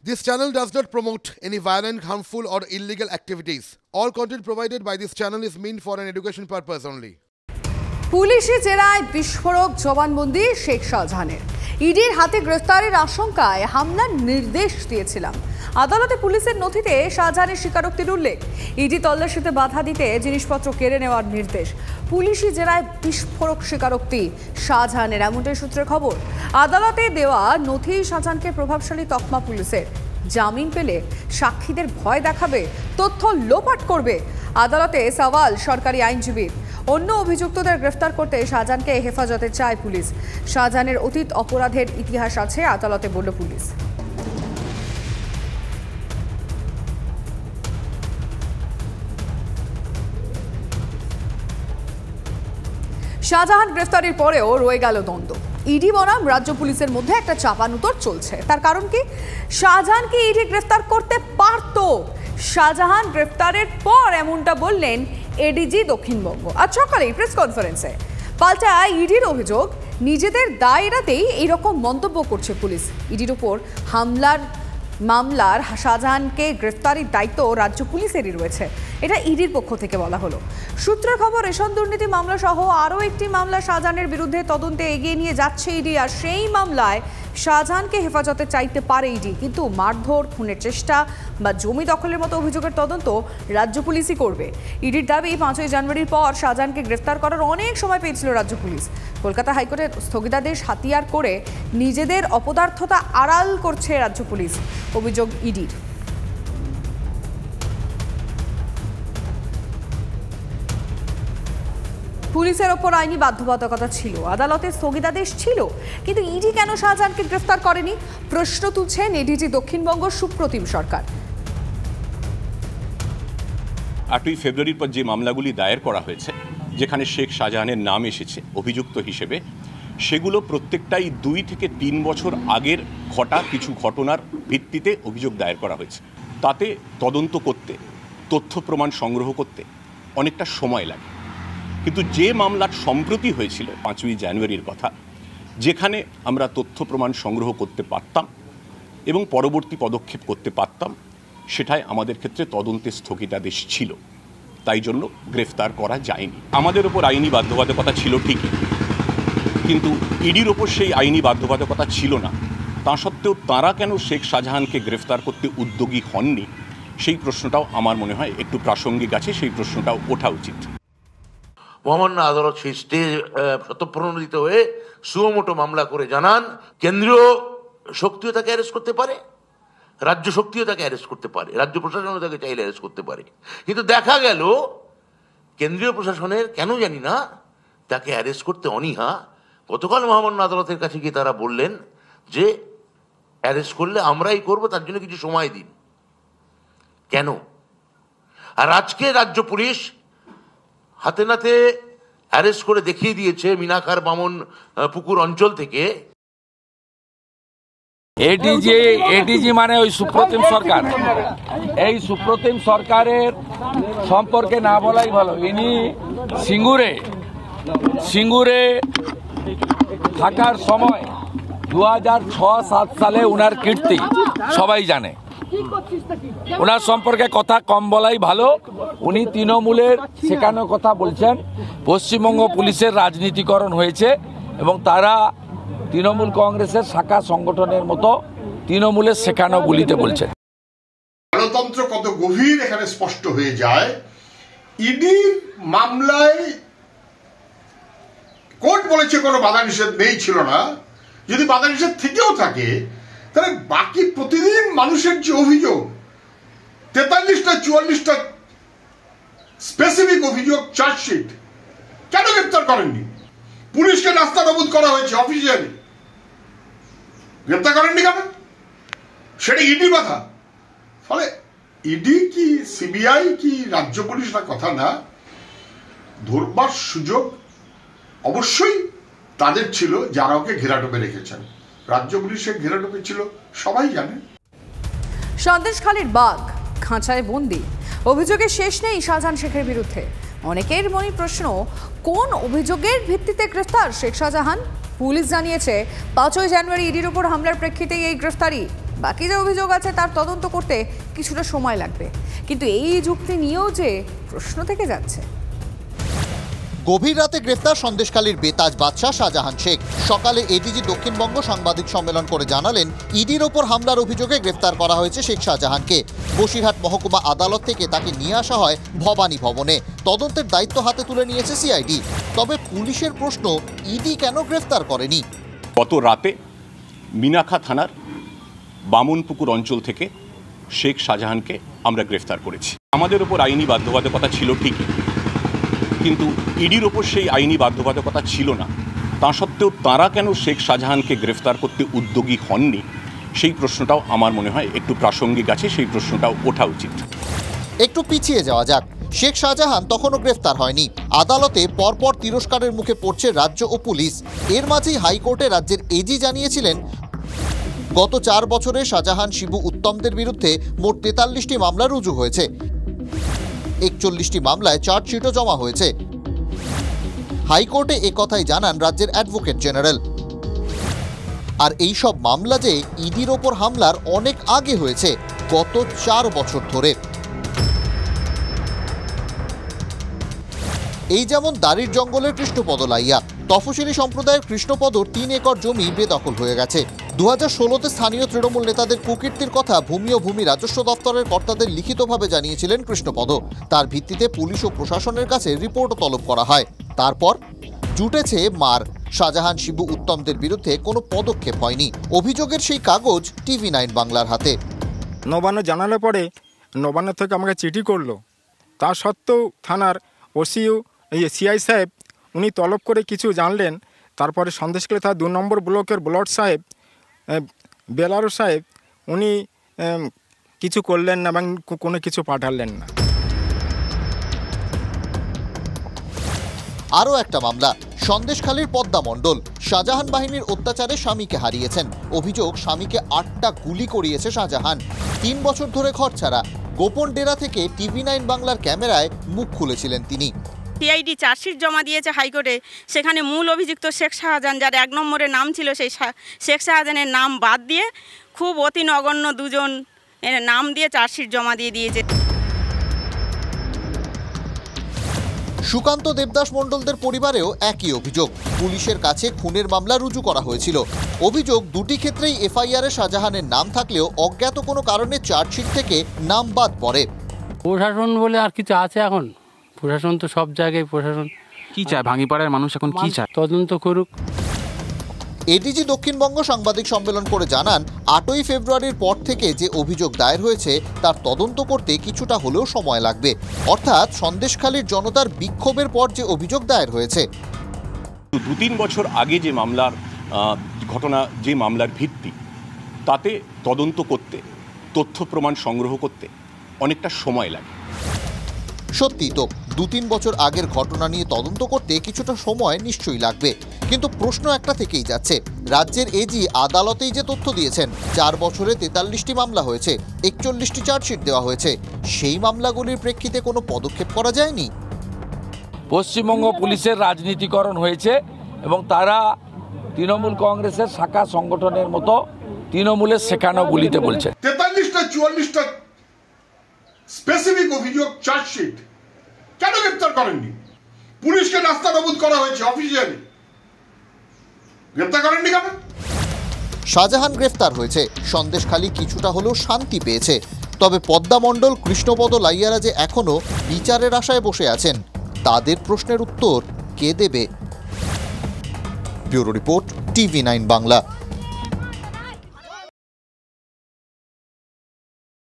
This channel does not promote any violent, harmful, or illegal activities. All content provided by this channel is meant for an education purpose only. পুলিশি জেরায় বিস্ফোরক জবানবন্দি শেখ শাহজাহানের। ইডির হাতে গ্রেফতারের আশঙ্কায় হামলার নির্দেশ দিয়েছিলাম। আদালতে পুলিশের নথিতে শাহজাহানের স্বীকারোক্তির উল্লেখ। ইডি তল্লাশিতে বাধা দিতে জিনিসপত্র কেড়ে নেওয়ার নির্দেশ। পুলিশি জেরায় বিস্ফোরক স্বীকারোক্তি শাহজাহানের, এমনটাই সূত্রের খবর। আদালতে দেওয়া নথি শাহজাহানকে প্রভাবশালী তকমা পুলিশের। জামিন পেলে সাক্ষীদের ভয় দেখাবে, তথ্য লোপাট করবে। আদালতে সওয়াল সরকারি আইনজীবীর। অন্য অভিযুক্তদের গ্রেফতার করতে শাহজাহানকে হেফাজতে চায় পুলিশ। শাহজাহানের অতীত অপরাধের ইতিহাস আছে আদালতে, বলল পুলিশ। শাহজাহান গ্রেফতারির পরেও রয়ে গেল দ্বন্দ্ব। ইডি বনাম রাজ্য পুলিশের মধ্যে একটা চাপানুতর চলছে। তার কারণ কি? শাহজাহানকে ইডি গ্রেফতার করতে পারত। শাহজাহান গ্রেফতারের পর এমনটা বললেন এডিজি দক্ষিণবঙ্গ আজ সকালেই প্রেস কনফারেন্সে। পাল্টা ইডির অভিযোগ, নিজেদের দায় এড়াতেই এইরকম মন্তব্য করছে পুলিশ। ইডির উপর মামলার শাহজাহানকে গ্রেফতারির দায়িত্ব রাজ্য পুলিশেরই রয়েছে, এটা ইডির পক্ষ থেকে বলা হলো। সূত্রের খবর, রেশন দুর্নীতি মামলা সহ আরও একটি মামলা শাহজাহানের বিরুদ্ধে তদন্তে এগিয়ে নিয়ে যাচ্ছে ইডি। আর সেই মামলায় শাহজাহানকে হেফাজতে চাইতে পারে ইডি, কিন্তু মারধর, খুনের চেষ্টা বা জমি দখলের মতো অভিযোগের তদন্ত রাজ্য পুলিশই করবে। ইডির দাবি, 5ই জানুয়ারির পর শাহজাহানকে গ্রেফতার করার অনেক সময় পেয়েছিল রাজ্য পুলিশ। কলকাতা হাইকোর্টের স্থগিতাদেশ হাতিয়ার করে নিজেদের অপদার্থতা আড়াল করছে রাজ্য পুলিশ, অভিযোগ ইডির। পুলিশের ওপর আইনি বাধ্যবাধকতা ছিল, আদালতের স্থগিতাদেশ ছিল, কিন্তু ইডি কেন শাহজাহানকে গ্রেফতার করেনি? প্রশ্ন তুলছেন এডিজি দক্ষিণবঙ্গ সুপ্রতিম সরকার। 8ই ফেব্রুয়ারির পর যে মামলাগুলি দায়ের করা হয়েছে, যেখানে শেখ শাহজাহানের নাম এসেছে অভিযুক্ত হিসেবে, সেগুলো প্রত্যেকটাই 2 থেকে 3 বছর আগের ঘটা কিছু ঘটনার ভিত্তিতে অভিযোগ দায়ের করা হয়েছে। তাতে তদন্ত করতে, তথ্য প্রমাণ সংগ্রহ করতে অনেকটা সময় লাগে। কিন্তু যে মামলার সম্প্রতি হয়েছিল 5ই জানুয়ারির কথা, যেখানে আমরা তথ্য প্রমাণ সংগ্রহ করতে পারতাম এবং পরবর্তী পদক্ষেপ করতে পারতাম, সেটাই আমাদের ক্ষেত্রে তদন্তের স্থগিতাদেশ ছিল, তাই জন্য গ্রেফতার করা যায়নি। আমাদের ওপর আইনি বাধ্যবাধকতা ছিল ঠিকই, কিন্তু ইডির ওপর সেই আইনি বাধ্যবাধকতা ছিল না। তা সত্ত্বেও তাঁরা কেন শেখ শাহজাহানকে গ্রেফতার করতে উদ্যোগী হননি, সেই প্রশ্নটাও আমার মনে হয় একটু প্রাসঙ্গিক আছে, সেই প্রশ্নটাও ওঠা উচিত। মহামান্য আদালত সেই স্বতঃপ্রণোদিত হয়ে সুমোটো মামলা করে জানান, কেন্দ্রীয় শক্তিও তাকে অ্যারেস্ট করতে পারে, রাজ্য শক্তিও তাকে অ্যারেস্ট করতে পারে, রাজ্য প্রশাসনও তাকে চাইলে অ্যারেস্ট করতে পারে। কিন্তু দেখা গেল কেন্দ্রীয় প্রশাসনের কেন জানি না তাকে অ্যারেস্ট করতে অনীহা। গতকাল মহামান্য আদালতের কাছে গিয়ে তারা বললেন যে অ্যারেস্ট করলে আমরাই করব, তার জন্য কিছু সময় দিন। কেন? আর আজকে রাজ্য পুলিশ হাতে নাতে অ্যারেস্ট করে দেখিয়ে দিয়েছে মিনাখার বামন পুকুর অঞ্চল থেকে। এডিজি মানে ওই সুপ্রতিম সরকার। এই সুপ্রতিম সরকারের সম্পর্কে না বলাই ভালো। ইনি সিঙ্গুরে থাকার সময় 2006-7 সালে উনার কীর্তি সবাই জানে। ওনার সম্পর্কে কথা কম বলাই ভালো। উনি তৃণমূলের শেখানো কথা বলছেন। পশ্চিমবঙ্গ পুলিশের রাজনীতিকরণ হয়েছে এবং তারা তৃণমূল কংগ্রেসের শাখা সংগঠনের মতো তৃণমূলের শেখানো গুলিতে বলছেন। গণতন্ত্র কত গভীর এখানে স্পষ্ট হয়ে যায়। ইডির মামলায় কোর্ট বলেছে কোনো বাধা নিষেধ নেই, ছিল না। যদি বাধা নিষেধ থেকেও থাকে, তাহলে বাকি প্রতিদিন মানুষের যে অভিযোগ, 43টা 44টা স্পেসিফিক অভিযোগ চার্জশিট, কেন গ্রেপ্তার করেননি? পুলিশকে রাস্তা অবরোধ করা হয়েছে অফিসিয়ালি, গ্রেপ্তার করেননি কেন? সেটা ইডির কথা। ফলে ইডি কি সিবিআই কি রাজ্য পুলিশ না কথা না, ধরবার সুযোগ অবশ্যই তাদের ছিল যারা ওকে ঘেরাটোপে রেখেছেন। রাজ্য পুলিশের ঘেরাটোপে ছিল, সবাই জানে। সন্দেশখালীর বাঘ খাঁচায় বন্দি, অভিযোগে শেষ নেই শাহজাহান শেখের বিরুদ্ধে। অনেকের মনে প্রশ্ন, কোন অভিযোগের ভিত্তিতে গ্রেফতার শেখ শাহজাহান? পুলিশ জানিয়েছে 5ই জানুয়ারি ইডির উপর হামলার প্রেক্ষিতেই এই গ্রেফতারি। বাকি যে অভিযোগ আছে তার তদন্ত করতে কিছুটা সময় লাগবে, কিন্তু এই যুক্তি নিয়েও যে প্রশ্ন থেকে যাচ্ছে। গভীর রাতে গ্রেফতার সন্দেশখালীর বেতাজ বাদশাহ শাহজাহান শেখ। সকালে এডিজি দক্ষিণবঙ্গ সাংবাদিক সম্মেলন করে জানালেন, ইডির ওপর হামলার অভিযোগে গ্রেফতার করা হয়েছে শেখ শাহজাহানকে। বসিরহাট মহকুমা আদালত থেকে তাকে নিয়ে আসা হয় ভবানী ভবনে। তদন্তের দায়িত্ব হাতে তুলে নিয়েছে সিআইডি। তবে পুলিশের প্রশ্ন, ইডি কেন গ্রেফতার করেনি? গত রাতে মিনাখা থানার বামুনপুকুর অঞ্চল থেকে শেখ শাহজাহানকে আমরা গ্রেফতার করেছি। আমাদের ওপর আইনি বাধ্যবাধকতা ছিল ঠিকই, কিন্তু ইডির ওপর সেই আইনি বাধ্যবাধকতা ছিল না। তা সত্ত্বেও তাঁরা কেন শেখ শাহজাহানকে গ্রেফতার করতে উদ্যোগী হননি, সেই প্রশ্নটাও আমার মনে হয় একটু প্রাসঙ্গিক আছে, সেই প্রশ্নটাও ওঠা উচিত। একটু পিছিয়ে যাওয়া যাক। শেখ শাহজাহান তখনও গ্রেফতার হয়নি। আদালতে পরপর তিরস্কারের মুখে পড়ছে রাজ্য ও পুলিশ। এর মাঝেই হাইকোর্টে রাজ্যের এজি জানিয়েছিলেন, গত 4 বছরে শাহজাহান শিবু উত্তমদের বিরুদ্ধে মোট 43টি মামলা রুজু হয়েছে। 41টি মামলায় চার্জশিটও জমা হয়েছে। হাইকোর্টে একথাই জানান রাজ্যের অ্যাডভোকেট জেনারেল। আর এই সব মামলা যে ইডির ওপর হামলার অনেক আগে হয়েছে, গত 4 বছর ধরে। এই যেমন দাড়ির জঙ্গলের কৃষ্ণপদ লাইয়া। তফসিলি সম্প্রদায়ের কৃষ্ণপদর 3 একর জমি বেদখল হয়ে গেছে। 2016তে স্থানীয় তৃণমূল নেতাদের কুকীর্তির কথা ভূমি ও ভূমি রাজস্ব দপ্তরের কর্তাদের লিখিতভাবে জানিয়েছিলেন কৃষ্ণপদ। তার ভিত্তিতে পুলিশ ও প্রশাসনের কাছে রিপোর্টও তলব করা হয়। তারপর জুটেছে মার। শাহজাহান শিবু উত্তমদের বিরুদ্ধে কোনো পদক্ষেপ হয়নি। অভিযোগের সেই কাগজ TV9 বাংলার হাতে। নবান্ন জানালে পরে নবান্ন থেকে আমাকে চিঠি করলো। তা সত্ত্বেও থানার ওসিইউ সিআই সাহেব উনি তলব করে কিছু জানলেন। তারপরে সন্দেশখালী থানার 2 নম্বর ব্লকের ব্লক সাহেব বেলারু সাহেব উনি কিছু করলেন না এবং কোনো কিছু পাঠালেন না। আরও একটা মামলা, সন্দেশখালীর পদ্মা মণ্ডল। শাহজাহান বাহিনীর অত্যাচারে স্বামীকে হারিয়েছেন। অভিযোগ, স্বামীকে 8টা গুলি করিয়েছে শাহজাহান। 3 বছর ধরে ঘর ছাড়া। গোপন ডেরা থেকে TV9 বাংলার ক্যামেরায় মুখ খুলেছিলেন তিনি। সিআইডি চার্জশিট জমা দিয়েছে হাইকোর্টে। সেখানে মূল অভিযুক্ত শেখ শাহজাহান, যার 1 নম্বরে নাম ছিল, সেই শেখ শাহজাহানের নাম বাদ দিয়ে খুব অতি নগণ্য 2 জন নাম দিয়ে চার্জশিট জমা দিয়ে দিয়েছে। সুকান্ত দেবদাস মণ্ডলদের পরিবারেও একই অভিযোগ। পুলিশের কাছে খুনের মামলা রুজু করা হয়েছিল। অভিযোগ, 2টি ক্ষেত্রেই এফআইআরে শাহজাহানের নাম থাকলেও অজ্ঞাত কোনো কারণে চার্জশিট থেকে নাম বাদ পড়ে। প্রশাসন বলে আর কিছু আছে এখন? প্রশাসন তো সব জায়গায় প্রশাসন কি চায়? ভাঙিপাড়ার মানুষ এখন কি চায়? তদন্ত করুক। এডিজি দক্ষিণবঙ্গ সাংবাদিক সম্মেলন করে জানান, 8ই ফেব্রুয়ারির পর থেকে যে অভিযোগ দায়ের হয়েছে তার তদন্ত করতে কিছুটা হলেও সময় লাগবে। অর্থাৎ সন্দেশখালীর জনতার বিক্ষোভের পর যে অভিযোগ দায়ের হয়েছে। 2-3 বছর আগে যে মামলার ঘটনা, যে মামলার ভিত্তি, তাতে তদন্ত করতে, তথ্য প্রমাণ সংগ্রহ করতে অনেকটা সময় লাগে। সত্যি তো, 2-3 বছর আগের ঘটনা নিয়ে তদন্ত করতে কিছুটা সময় নিশ্চয়ই লাগবে। কিন্তু প্রশ্ন একটা থেকেই যাচ্ছে, রাজ্যের এজি আদালতেই যে তথ্য দিয়েছেন 4 বছরে 43টি মামলা হয়েছে, 41টি চার্জশিট দেওয়া হয়েছে, সেই মামলাগুলির প্রেক্ষিতে কোনো পদক্ষেপ করা যায়নি। পশ্চিমবঙ্গ পুলিশের রাজনীতিকরণ হয়েছে এবং তারা তৃণমূল কংগ্রেসের শাখা সংগঠনের মতো তৃণমূলের শেখানো গুলিতে বলছে। 43টা 44টা স্পেসিফিক অভিযোগ চার্জশিট কেন গ্রেপ্তার করেননি? পুলিশকে রাস্তা অবরোধ করা হয়েছে অফিসিয়ালি, গ্রেপ্তার করেননি কেন? শাহজাহান গ্রেফতার হয়েছে, সন্দেশখালী কিছুটা হলেও শান্তি পেয়েছে। তবে পদ্মা মণ্ডল, কৃষ্ণপদ লাইয়ারা যে এখনো বিচারের আশায় বসে আছেন, তাদের প্রশ্নের উত্তর কে দেবে? Bureau report, TV9 Bangla.